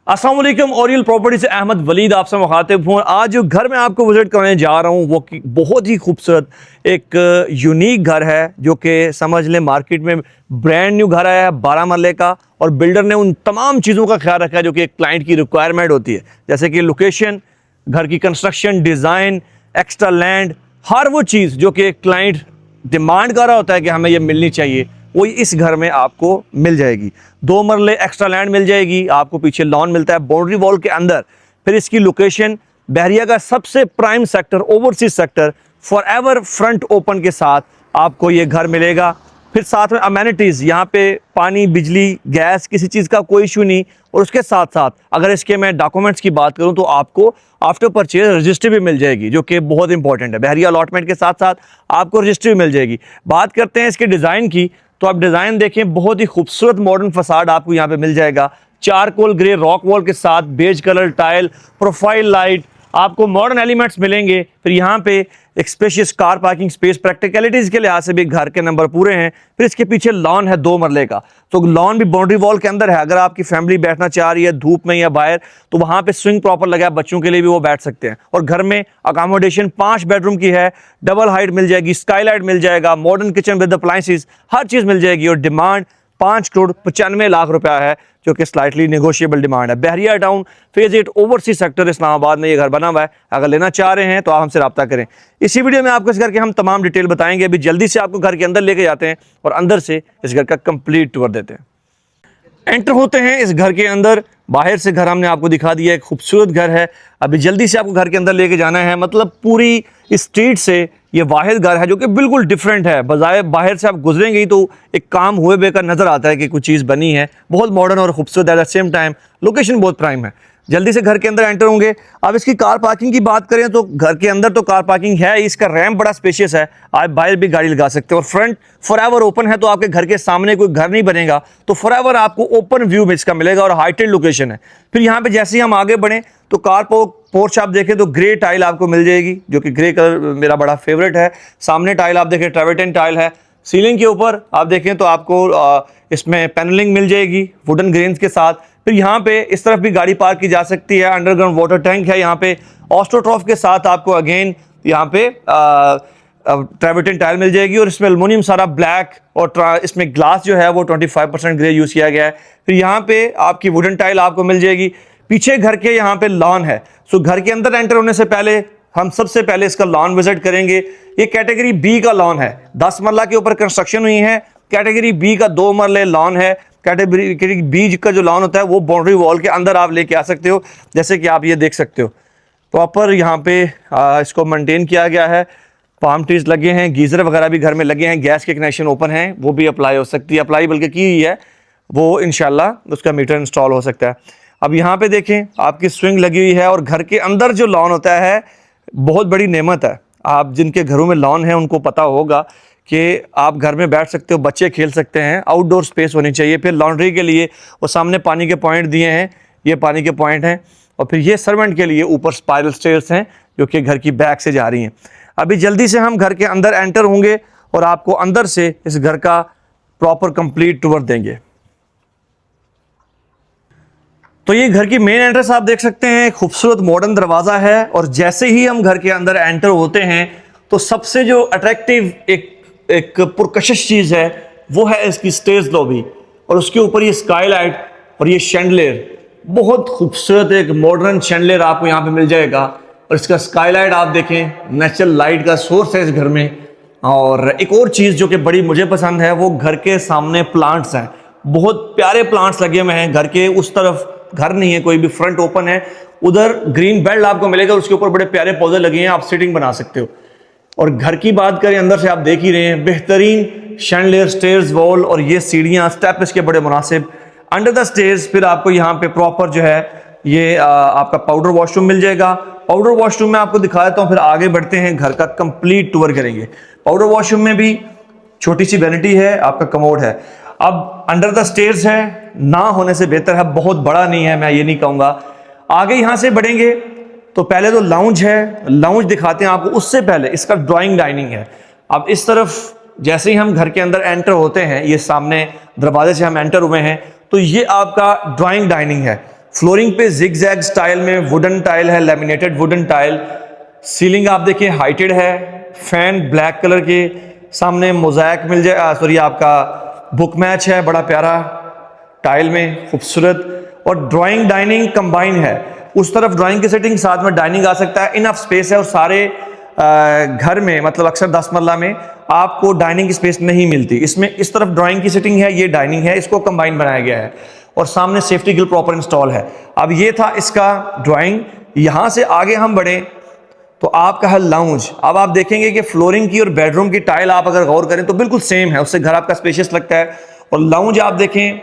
अस्सलाम वालेकुम। Oryol property से अहमद वलीद आपसे मुखातिब हूँ। आज जो घर में आपको विजिट करने जा रहा हूँ वो बहुत ही खूबसूरत एक यूनिक घर है, जो कि समझ लें मार्केट में ब्रांड न्यू घर आया है 12 मरले का, और बिल्डर ने उन तमाम चीज़ों का ख्याल रखा है जो कि एक क्लाइंट की रिक्वायरमेंट होती है, जैसे कि लोकेशन, घर की कंस्ट्रक्शन, डिज़ाइन, एक्स्ट्रा लैंड, हर वो चीज़ जो कि एक क्लाइंट डिमांड कर रहा होता है कि हमें ये मिलनी चाहिए, वो इस घर में आपको मिल जाएगी। 2 मरले एक्स्ट्रा लैंड मिल जाएगी आपको, पीछे लॉन मिलता है बाउंड्री वॉल के अंदर। फिर इसकी लोकेशन बहरिया का सबसे prime sector, overseas sector, for ever front open के साथ आपको ये घर मिलेगा। फिर साथ में अमेनिटीज़, यहाँ पे पानी, बिजली, गैस, किसी चीज़ का कोई इशू नहीं। और उसके साथ साथ अगर इसके मैं डॉक्यूमेंट्स की बात करूँ तो आपको आफ्टर परचेज रजिस्ट्री भी मिल जाएगी, जो कि बहुत इंपॉर्टेंट है। बहरिया अलॉटमेंट के साथ साथ आपको रजिस्ट्री भी मिल जाएगी। बात करते हैं इसके डिज़ाइन की, तो आप डिज़ाइन देखें, बहुत ही खूबसूरत मॉडर्न फसाड आपको यहाँ पे मिल जाएगा। चारकोल ग्रे रॉक वॉल के साथ beige colour tile, profile light, आपको मॉडर्न एलिमेंट्स मिलेंगे। फिर यहाँ पे एक spacious car parking space, practicalities के लिहाज से भी घर के नंबर पूरे हैं। फिर इसके पीछे लॉन है 2 मरले का, तो लॉन भी बाउंड्री वॉल के अंदर है। अगर आपकी फैमिली बैठना चाह रही है धूप में या बाहर, तो वहाँ पे स्विंग प्रॉपर लगा है, बच्चों के लिए भी वो बैठ सकते हैं। और घर में अकोमोडेशन 5 बेडरूम की है, डबल हाइट मिल जाएगी, स्काईलाइट मिल जाएगा, मॉडर्न किचन विद अप्लायंसेस, हर चीज़ मिल जाएगी। और डिमांड 5,95,00,000 रुपया है, जो कि स्लाइटली नेगोशिएबल डिमांड है। Bahria Town Phase 8 overseas sector Islamabad में ये घर बना हुआ है। अगर लेना चाह रहे हैं तो आप हमसे रब्ता करें। इसी वीडियो में आपको इस घर के हम तमाम डिटेल बताएंगे। अभी जल्दी से आपको घर के अंदर लेके जाते हैं और अंदर से इस घर का कंप्लीट टूर देते हैं। एंटर होते हैं इस घर के अंदर। बाहर से घर हमने आपको दिखा दिया, एक खूबसूरत घर है। अभी जल्दी से आपको घर के अंदर लेके जाना है। मतलब पूरी स्ट्रीट से ये वाहिद घर है जो कि बिल्कुल डिफरेंट है। बजाय बाहर से आप गुजरेंगे ही तो एक काम हुए बेकर नज़र आता है कि कुछ चीज़ बनी है। बहुत मॉडर्न और खूबसूरत है, at the same time location बहुत प्राइम है। जल्दी से घर के अंदर एंटर होंगे। अब इसकी कार पार्किंग की बात करें तो घर के अंदर तो कार पार्किंग है, इसका रैम्प बड़ा स्पेशियस है, आप बाहर भी गाड़ी लगा सकते हो। और फ्रंट फॉरएवर ओपन है, तो आपके घर के सामने कोई घर नहीं बनेगा, तो फॉरएवर आपको ओपन व्यू में इसका मिलेगा और हाइटेड लोकेशन है। फिर यहाँ पे जैसे ही हम आगे बढ़ें तो कार पोर्च आप देखें तो ग्रे टाइल आपको मिल जाएगी, जो कि ग्रे कलर मेरा बड़ा फेवरेट है। सामने टाइल आप देखें ट्रेवर्टन टाइल है। सीलिंग के ऊपर आप देखें तो आपको इसमें पैनलिंग मिल जाएगी वुडन ग्रेन्स के साथ। फिर यहाँ पे इस तरफ भी गाड़ी पार्क की जा सकती है। अंडरग्राउंड वाटर टैंक है यहाँ पे, ऑस्ट्रोट्रॉफ के साथ आपको अगेन यहाँ पे ट्रेवर्टन टाइल मिल जाएगी। और इसमें एल्युमिनियम सारा ब्लैक, और इसमें ग्लास जो है वो 25% ग्रे यूज़ किया गया है। फिर यहाँ पे आपकी वुडन टाइल आपको मिल जाएगी। पीछे घर के यहाँ पे लॉन है। सो घर के अंदर एंटर होने से पहले हम सबसे पहले इसका लॉन विजिट करेंगे। ये कैटेगरी बी का लॉन है, 10 मरला के ऊपर कंस्ट्रक्शन हुई है। कैटेगरी बी का 2 मरले लॉन है। कैटेगरी बी का जो लॉन होता है वो बाउंड्री वॉल के अंदर आप लेके आ सकते हो, जैसे कि आप ये देख सकते हो। प्रॉपर यहाँ पे इसको मेंटेन किया गया है। पाम ट्रीज लगे हैं, गीजर वगैरह भी घर में लगे हैं, गैस के कनेक्शन ओपन हैं, वो भी अप्लाई हो सकती है, अप्लाई बल्कि की हुई है, वो इंशाल्लाह उसका मीटर इंस्टॉल हो सकता है। अब यहाँ पे देखें आपकी स्विंग लगी हुई है। और घर के अंदर जो लॉन होता है बहुत बड़ी नेमत है। आप जिनके घरों में लॉन है उनको पता होगा कि आप घर में बैठ सकते हो, बच्चे खेल सकते हैं, आउटडोर स्पेस होनी चाहिए। फिर लॉन्ड्री के लिए वो सामने पानी के पॉइंट दिए हैं, ये पानी के पॉइंट हैं। और फिर ये सर्वेंट के लिए ऊपर स्पाइरल स्टेयर्स हैं जो कि घर की बैक से जा रही हैं। अभी जल्दी से हम घर के अंदर एंटर होंगे और आपको अंदर से इस घर का प्रॉपर कंप्लीट टूर देंगे। तो ये घर की मेन एंट्रेंस आप देख सकते हैं, खूबसूरत मॉडर्न दरवाज़ा है। और जैसे ही हम घर के अंदर एंटर होते हैं तो सबसे जो अट्रैक्टिव एक पुरकशिश चीज़ है वो है इसकी स्टेज लॉबी, और उसके ऊपर ये स्काईलाइट और ये शैंडलियर, बहुत खूबसूरत एक मॉडर्न शैंडलियर आपको यहाँ पे मिल जाएगा। और इसका स्काईलाइट आप देखें, नेचुरल लाइट का सोर्स है इस घर में। और एक और चीज़ जो कि बड़ी मुझे पसंद है, वो घर के सामने प्लांट्स हैं, बहुत प्यारे प्लांट्स लगे हुए हैं। घर के उस तरफ घर नहीं है कोई भी, फ्रंट ओपन है, उधर ग्रीन बेल्ट आपको मिलेगा, उसके ऊपर बड़े प्यारे पौधे लगे हैं, आप सिटिंग बना सकते हो। और घर की बात करें अंदर से आप देख ही रहे हैं, बेहतरीन शैंडलियर, स्टेयर्स, वॉल, और ये सीढ़ियाँ, स्टेप इसके बड़े मुनासिब। अंडर द स्टेयर्स फिर आपको यहाँ पे प्रॉपर जो है ये आपका पाउडर वॉशरूम मिल जाएगा। पाउडर वॉशरूम में आपको दिखा देता हूँ, फिर आगे बढ़ते हैं, घर का कंप्लीट टूर करेंगे। पाउडर वॉशरूम में भी छोटी सी वैनिटी है, आपका कमोड है। अब अंडर द स्टेयर्स है, ना होने से बेहतर है, बहुत बड़ा नहीं है, मैं ये नहीं कहूँगा। आगे यहाँ से बढ़ेंगे तो पहले तो लाउंज है, लाउंज दिखाते हैं आपको। उससे पहले इसका ड्राइंग डाइनिंग है। अब इस तरफ जैसे ही हम घर के अंदर एंटर होते हैं, ये सामने दरवाजे से हम एंटर हुए हैं, तो ये आपका ड्राइंग डाइनिंग है। फ्लोरिंग पे जिग जैग स्टाइल में वुडन टाइल है, लेमिनेटेड वुडन टाइल। सीलिंग आप देखिए हाइटेड है, फैन ब्लैक कलर के, सामने मोज़ैक मिल जाए, सॉरी आपका बुक मैच है बड़ा प्यारा टाइल में खूबसूरत। और ड्राइंग डाइनिंग कंबाइन है, उस तरफ ड्राइंग की सेटिंग साथ में डाइनिंग आ सकता है, इनफ स्पेस है। और सारे घर में मतलब अक्सर 10 मरला में आपको डाइनिंग की स्पेस नहीं मिलती, इसमें इस तरफ ड्राइंग की सेटिंग है, ये डाइनिंग है, इसको कंबाइन बनाया गया है। और सामने सेफ्टी ग्रिल प्रॉपर इंस्टॉल है। अब ये था इसका ड्राइंग। यहां से आगे हम बढ़े तो आपका है लाउंज। अब आप देखेंगे कि फ्लोरिंग की और बेडरूम की टाइल आप अगर गौर करें तो बिल्कुल सेम है, उससे घर आपका स्पेशियस लगता है। और लाउंज आप देखें,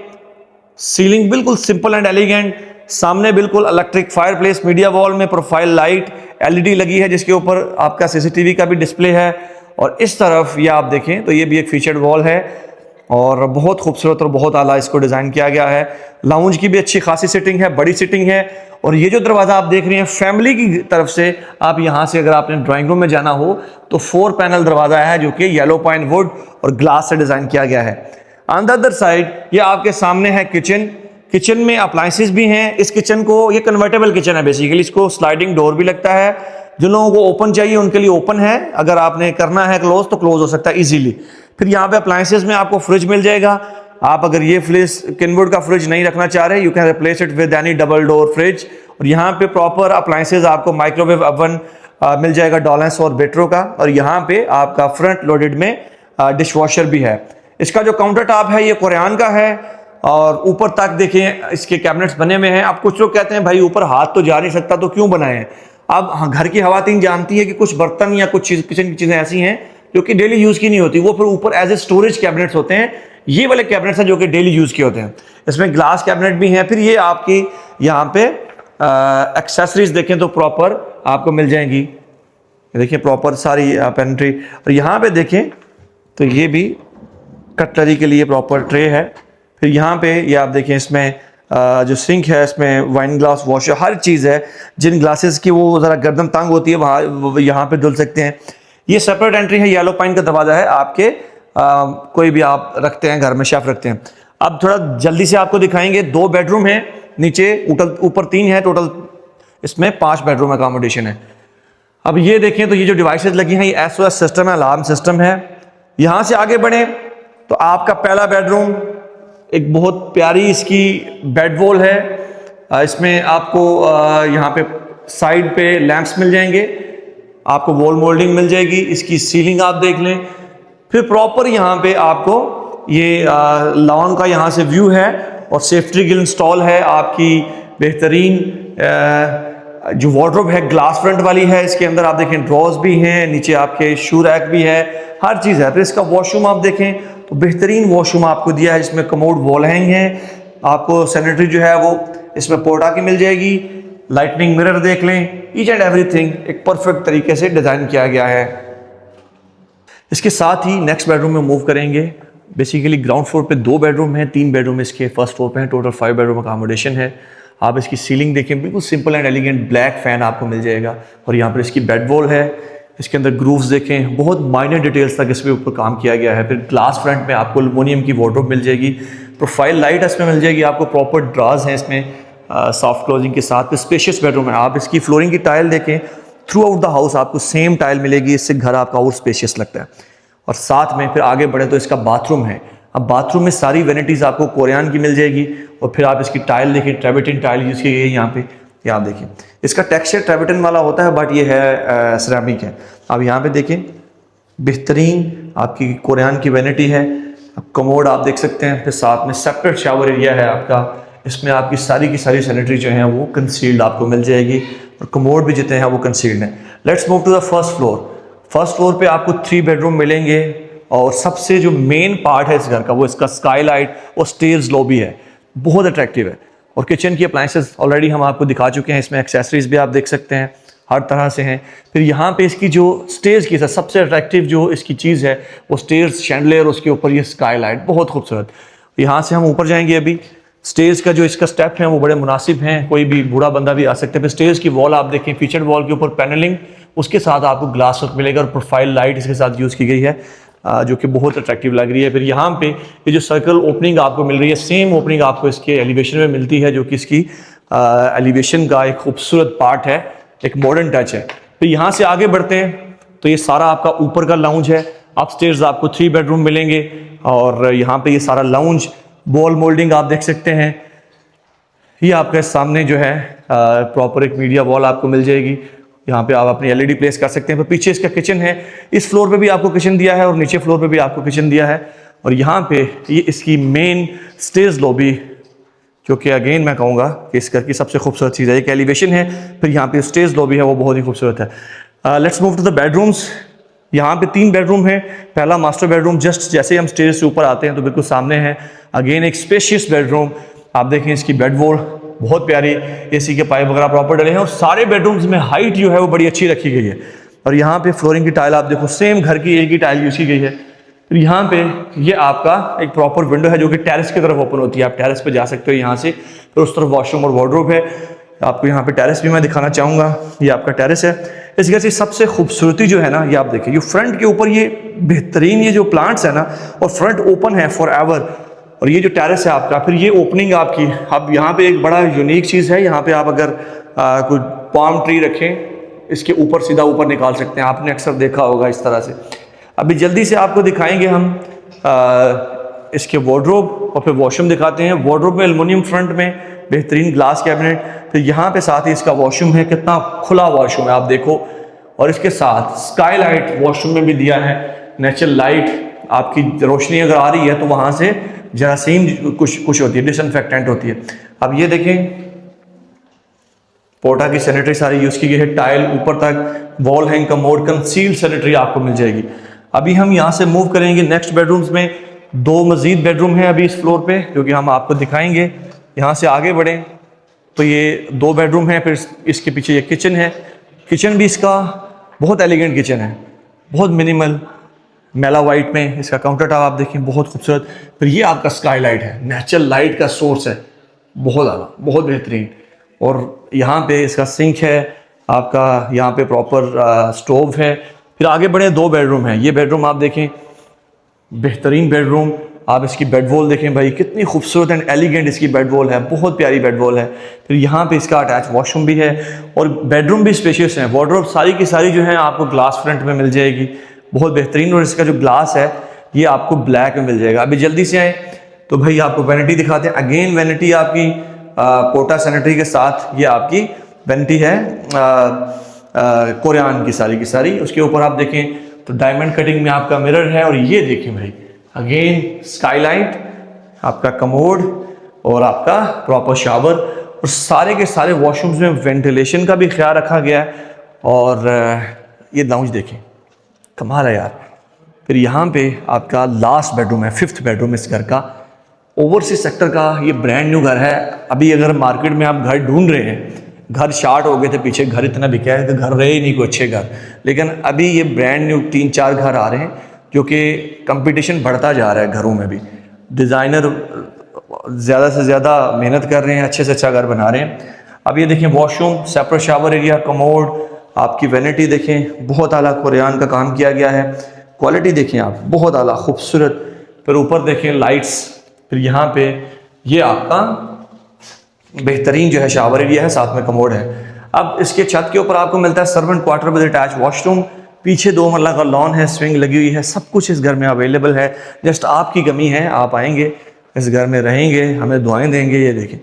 सीलिंग बिल्कुल सिंपल एंड एलिगेंट, सामने बिल्कुल इलेक्ट्रिक फायरप्लेस, मीडिया वॉल में प्रोफाइल लाइट एलईडी लगी है जिसके ऊपर आपका सीसीटीवी का भी डिस्प्ले है। और इस तरफ ये आप देखें तो ये भी एक फीचर्ड वॉल है और बहुत खूबसूरत और बहुत आला इसको डिज़ाइन किया गया है। लाउंज की भी अच्छी खासी सिटिंग है, बड़ी सिटिंग है। और ये जो दरवाज़ा आप देख रहे हैं फैमिली की तरफ से, आप यहाँ से अगर आपने ड्राइंग रूम में जाना हो तो 4 पैनल दरवाज़ा है जो कि येलो पाइन वुड और ग्लास से डिज़ाइन किया गया है। ऑन द अदर साइड ये आपके सामने है किचन। किचन में अप्लायंसेस भी हैं। इस किचन को, ये कन्वर्टेबल किचन है बेसिकली, इसको स्लाइडिंग डोर भी लगता है। जिन लोगों को ओपन चाहिए उनके लिए ओपन है, अगर आपने करना है क्लोज तो क्लोज हो सकता है इजीली। फिर यहाँ पे अप्लायंसेस में आपको फ्रिज मिल जाएगा। आप अगर ये फ्रिज किनवुड का फ्रिज नहीं रखना चाह रहे, you can replace it with any double door fridge. और यहाँ पे प्रॉपर अप्लायंसेस आपको माइक्रोवेव ओवन मिल जाएगा डॉलेंस और बेट्रो का। और यहाँ पे आपका फ्रंट लोडेड में डिश वॉशर भी है। इसका जो काउंटर टॉप है ये कोरियान का है और ऊपर तक देखें इसके कैबिनेट्स बने हुए हैं। अब कुछ लोग कहते हैं भाई ऊपर हाथ तो जा नहीं सकता तो क्यों बनाए हैं। अब घर की खवातीन जानती है कि कुछ बर्तन या कुछ किचन की चीजें ऐसी हैं जो कि डेली यूज की नहीं होती, वो फिर ऊपर एज ए स्टोरेज कैबिनेट्स होते हैं। ये वाले कैबिनेट्स हैं जो कि डेली यूज के होते हैं। इसमें ग्लास कैबिनेट भी हैं। फिर ये आपकी यहाँ पे एक्सेसरीज देखें तो प्रॉपर आपको मिल जाएंगी। देखिए प्रॉपर सारी पेंट्री। और यहाँ पे देखें तो ये भी कटलरी के लिए प्रॉपर ट्रे है। फिर यहाँ पे ये आप देखें इसमें जो सिंक है, इसमें वाइन ग्लास वॉशर, हर चीज़ है। जिन ग्लासेस की वो ज़रा गर्दन तंग होती है वहाँ यहाँ पे धुल सकते हैं। ये सेपरेट एंट्री है, येलो पाइन का दरवाज़ा है आपके, कोई भी आप रखते हैं घर में, शेफ रखते हैं। अब थोड़ा जल्दी से आपको दिखाएंगे। 2 बेडरूम है, नीचे ऊपर 3 है, टोटल इसमें 5 बेडरूम अकोमोडेशन है। अब ये देखें तो ये जो डिवाइसेस लगी हैं ये SOS सिस्टम है, अलार्म सिस्टम है। यहाँ से आगे बढ़े तो आपका पहला बेडरूम, एक बहुत प्यारी इसकी बेड वॉल है। इसमें आपको यहाँ पे साइड पे लैंप्स मिल जाएंगे, आपको वॉल मोल्डिंग मिल जाएगी। इसकी सीलिंग आप देख लें। फिर प्रॉपर यहाँ पे आपको ये लॉन का यहाँ से व्यू है और सेफ्टी ग्रिल इंस्टॉल है आपकी बेहतरीन। जो वार्डरोब है ग्लास फ्रंट वाली है, इसके अंदर आप देखें ड्रॉज भी हैं, नीचे आपके शू रैक भी है, हर चीज़ है। फिर इसका वॉशरूम आप देखें तो बेहतरीन वॉशरूम आपको दिया है जिसमें कमोड वॉल हैंग है। आपको सैनिटरी जो है वो इसमें पोर्टा की मिल जाएगी। लाइटनिंग मिरर देख लें, ईच एंड एवरीथिंग एक परफेक्ट तरीके से डिज़ाइन किया गया है। इसके साथ ही नेक्स्ट बेडरूम में मूव करेंगे। बेसिकली ग्राउंड फ्लोर पे 2 बेडरूम हैं, 3 बेडरूम इसके फर्स्ट फ्लोर पे हैं, टोटल 5 बेडरूम अकोमोडेशन है। आप इसकी सीलिंग देखें, बिल्कुल simple and elegant black fan आपको मिल जाएगा। और यहाँ पर इसकी बेड वॉल है, इसके अंदर ग्रूव्स देखें, बहुत माइनर डिटेल्स तक इसके ऊपर काम किया गया है। फिर ग्लास फ्रंट में आपको एल्युमिनियम की वार्डरोब मिल जाएगी, प्रोफाइल लाइट इसमें मिल जाएगी आपको, प्रॉपर ड्राज हैं इसमें सॉफ्ट क्लोजिंग के साथ। स्पेशियस बेडरूम है। आप इसकी फ्लोरिंग की टाइल देखें, थ्रू आउट द हाउस आपको सेम टाइल मिलेगी, इससे घर आपका और स्पेशियस लगता है। और साथ में फिर आगे बढ़े तो इसका बाथरूम है। अब बाथरूम में सारी वेनिटीज़ आपको कोरियान की मिल जाएगी। और फिर आप इसकी टाइल देखें, ट्रेविटिन टाइल यूज़ की गई है यहाँ पे, ये आप देखिए। इसका टेक्सचर ट्रेविटिन वाला होता है बट ये है सिरेमिक है। अब यहाँ पे देखें, बेहतरीन आपकी कोरियान की वेनिटी है। अब कमोड आप देख सकते हैं। फिर साथ में सेपरेट शावर एरिया है आपका, इसमें आपकी सारी की सारी सैनिटरी जो है वो कंसील्ड आपको मिल जाएगी और कमोड भी जितने हैं वो कंसील्ड हैं। Let's move to the first floor. First floor पे आपको 3 बेडरूम मिलेंगे और सबसे जो मेन पार्ट है इस घर का वो इसका स्काईलाइट और स्टेयर्स लॉबी है, बहुत अट्रैक्टिव है। और किचन की अप्लायंसेस ऑलरेडी हम आपको दिखा चुके हैं, इसमें एक्सेसरीज भी आप देख सकते हैं, हर तरह से हैं। फिर यहाँ पे इसकी जो स्टेयर्स की सबसे अट्रैक्टिव जो इसकी चीज़ है वो स्टेयर्स शैंडलियर, उसके ऊपर ये स्काईलाइट बहुत खूबसूरत। यहाँ से हम ऊपर जाएंगे। अभी स्टेयर्स का जो इसका स्टेप है वो बड़े मुनासिब हैं, कोई भी बूढ़ा बंदा भी आ सकता है। फिर स्टेयर्स की वॉल आप देखें, फीचर्ड वॉल के ऊपर पैनलिंग, उसके साथ आपको ग्लास वर्क मिलेगा और प्रोफाइल लाइट इसके साथ यूज़ की गई है जो कि बहुत अट्रैक्टिव लग रही है। फिर यहाँ पे ये जो सर्कल ओपनिंग आपको मिल रही है, सेम ओपनिंग आपको इसके एलिवेशन में मिलती है जो कि इसकी एलिवेशन का एक खूबसूरत पार्ट है, एक मॉडर्न टच है। फिर यहाँ से आगे बढ़ते हैं तो ये सारा आपका ऊपर का लाउंज है। अपस्टेयर्स आपको 3 बेडरूम मिलेंगे और यहाँ पे ये सारा लाउंज वॉल मोल्डिंग आप देख सकते हैं। ये आपके सामने जो है प्रॉपर एक मीडिया वॉल आपको मिल जाएगी। यहाँ पे आप अपनी एलईडी प्लेस कर सकते हैं। फिर पीछे इसका किचन है, इस फ्लोर पे भी आपको किचन दिया है और नीचे फ्लोर पे भी आपको किचन दिया है। और यहाँ पे ये इसकी मेन स्टेज लॉबी, जो कि अगेन मैं कहूँगा कि इस घर की सबसे खूबसूरत चीज़ है। एक एलिवेशन है, फिर यहाँ पे स्टेज लॉबी है, वो बहुत ही खूबसूरत है। Let's move to the bedrooms. यहाँ पे 3 बेडरूम है। पहला मास्टर बेडरूम, जस्ट जैसे हम स्टेज से ऊपर आते हैं तो बिल्कुल सामने है। अगेन एक स्पेशियस बेडरूम, आप देखें इसकी बेड वॉल बहुत प्यारी, एसी के पाइप वगैरह प्रॉपर डले हैं और सारे बेडरूम्स में हाइट जो है वो बड़ी अच्छी रखी गई है। और यहाँ पे फ्लोरिंग की टाइल आप देखो, सेम घर की एक ही टाइल यूज की गई है। फिर यहाँ पे ये आपका एक प्रॉपर विंडो है जो कि टेरेस की तरफ ओपन होती है। आप टेरेस पे जा सकते हो यहाँ से। फिर उस तरफ वॉशरूम और वार्डरोब है। आपको यहाँ पे टेरेस भी मैं दिखाना चाहूँगा। ये आपका टेरेस है। इस घर की सबसे खूबसूरती जो है ना, ये आप देखिए, ये फ्रंट के ऊपर ये बेहतरीन ये जो प्लांट्स है ना, और फ्रंट ओपन है फॉर एवर। और ये जो टेरेस है आपका, फिर ये ओपनिंग आपकी, अब यहाँ पे एक बड़ा यूनिक चीज़ है। यहाँ पे आप अगर कोई पाम ट्री रखें, इसके ऊपर सीधा ऊपर निकाल सकते हैं। आपने अक्सर देखा होगा इस तरह से। अभी जल्दी से आपको दिखाएंगे हम इसके वार्डरोब और फिर वॉशरूम दिखाते हैं। वार्डरोब में एल्युमिनियम फ्रंट में बेहतरीन ग्लास कैबिनेट। फिर यहाँ पे साथ ही इसका वॉशरूम है, कितना खुला वॉशरूम है आप देखो। और इसके साथ स्काई लाइट वॉशरूम में भी दिया है। नेचुरल लाइट, आपकी रोशनी अगर आ रही है तो वहाँ से जरासीम कुछ होती है, डिसइंफेक्टेंट होती है। अब ये देखें, पोटा की सैनिटरी सारी यूज़ की गई है। टाइल ऊपर तक, wall hang, commode, concealed sanitary आपको मिल जाएगी। अभी हम यहाँ से मूव करेंगे नेक्स्ट बेडरूम्स में। 2 मजीद बेडरूम है अभी इस फ्लोर पे, जो कि हम आपको दिखाएंगे। यहाँ से आगे बढ़ें तो ये 2 बेडरूम है। फिर इसके पीछे ये किचन है। किचन भी इसका बहुत एलिगेंट किचन है, बहुत मिनिमल, मेला वाइट में इसका काउंटर टॉप आप देखें, बहुत खूबसूरत। फिर ये आपका स्काई लाइट है, नेचुरल लाइट का सोर्स है, बहुत ज़्यादा, बहुत बेहतरीन। और यहाँ पे इसका सिंक है आपका, यहाँ पे प्रॉपर स्टोव है। फिर आगे बढ़े 2 बेडरूम हैं। ये बेडरूम आप देखें, बेहतरीन बेडरूम। आप इसकी बेड वॉल देखें भाई, कितनी खूबसूरत एंड एलिगेंट इसकी बेड वॉल है, बहुत प्यारी बेड वॉल है। फिर यहाँ पे इसका अटैच वॉशरूम भी है और बेडरूम भी स्पेशियस है। वार्डरोब सारी की सारी जो है आपको ग्लास फ्रंट में मिल जाएगी, बहुत बेहतरीन। और इसका जो ग्लास है ये आपको ब्लैक में मिल जाएगा। अभी जल्दी से आए तो भाई आपको वैनिटी दिखाते हैं। अगेन वैनिटी आपकी पोटा सैनिटरी के साथ, ये आपकी वैनिटी है कोरियान की सारी की सारी। उसके ऊपर आप देखें तो डायमंड कटिंग में आपका मिरर है। और ये देखें भाई, अगेन स्काईलाइट, आपका कमोड और आपका प्रॉपर शावर। और सारे के सारे वॉशरूम्स में वेंटिलेशन का भी ख्याल रखा गया है। और ये लाउंज देखें, कमाल है यार। फिर यहाँ पे आपका लास्ट बेडरूम है, 5th बेडरूम इस घर का। ओवरसीज सेक्टर का ये ब्रांड न्यू घर है। अभी अगर मार्केट में आप घर ढूंढ रहे हैं, घर शार्ट हो गए थे पीछे, घर इतना बिका है कि घर रहे ही नहीं कोई अच्छे घर, लेकिन अभी ये ब्रांड न्यू 3-4 घर आ रहे हैं, जो कि कंपटीशन बढ़ता जा रहा है घरों में भी। डिज़ाइनर ज़्यादा से ज़्यादा मेहनत कर रहे हैं, अच्छे से अच्छा घर बना रहे हैं। अब ये देखें, washroom, separate shower area, commode, आपकी वैनिटी देखें, बहुत आला कोरियान का काम किया गया है। क्वालिटी देखें आप, बहुत आला खूबसूरत। फिर ऊपर देखें लाइट्स। फिर यहाँ पे ये आपका बेहतरीन जो है शावर एरिया है, साथ में कमोड है। अब इसके छत के ऊपर आपको मिलता है servant quarter with attach washroom. पीछे 2 मरला का लॉन है, स्विंग लगी हुई है, सब कुछ इस घर में अवेलेबल है। जस्ट आपकी कमी है, आप आएंगे इस घर में, रहेंगे, हमें दुआएं देंगे। ये देखें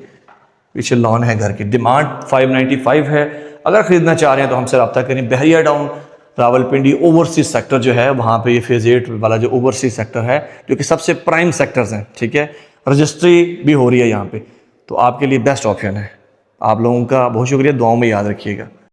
पीछे लॉन है घर की। डिमांड 595 है। अगर ख़रीदना चाह रहे हैं तो हमसे रब्ता करें। बहरिया टाउन, रावलपिंडी ओवरसीज सेक्टर जो है, वहाँ पे ये फेज़ 8 वाला जो ओवरसीज सेक्टर है, जो कि सबसे प्राइम सेक्टर्स हैं, ठीक है। रजिस्ट्री भी हो रही है यहाँ पे, तो आपके लिए बेस्ट ऑप्शन है। आप लोगों का बहुत शुक्रिया, दुआओं में याद रखिएगा।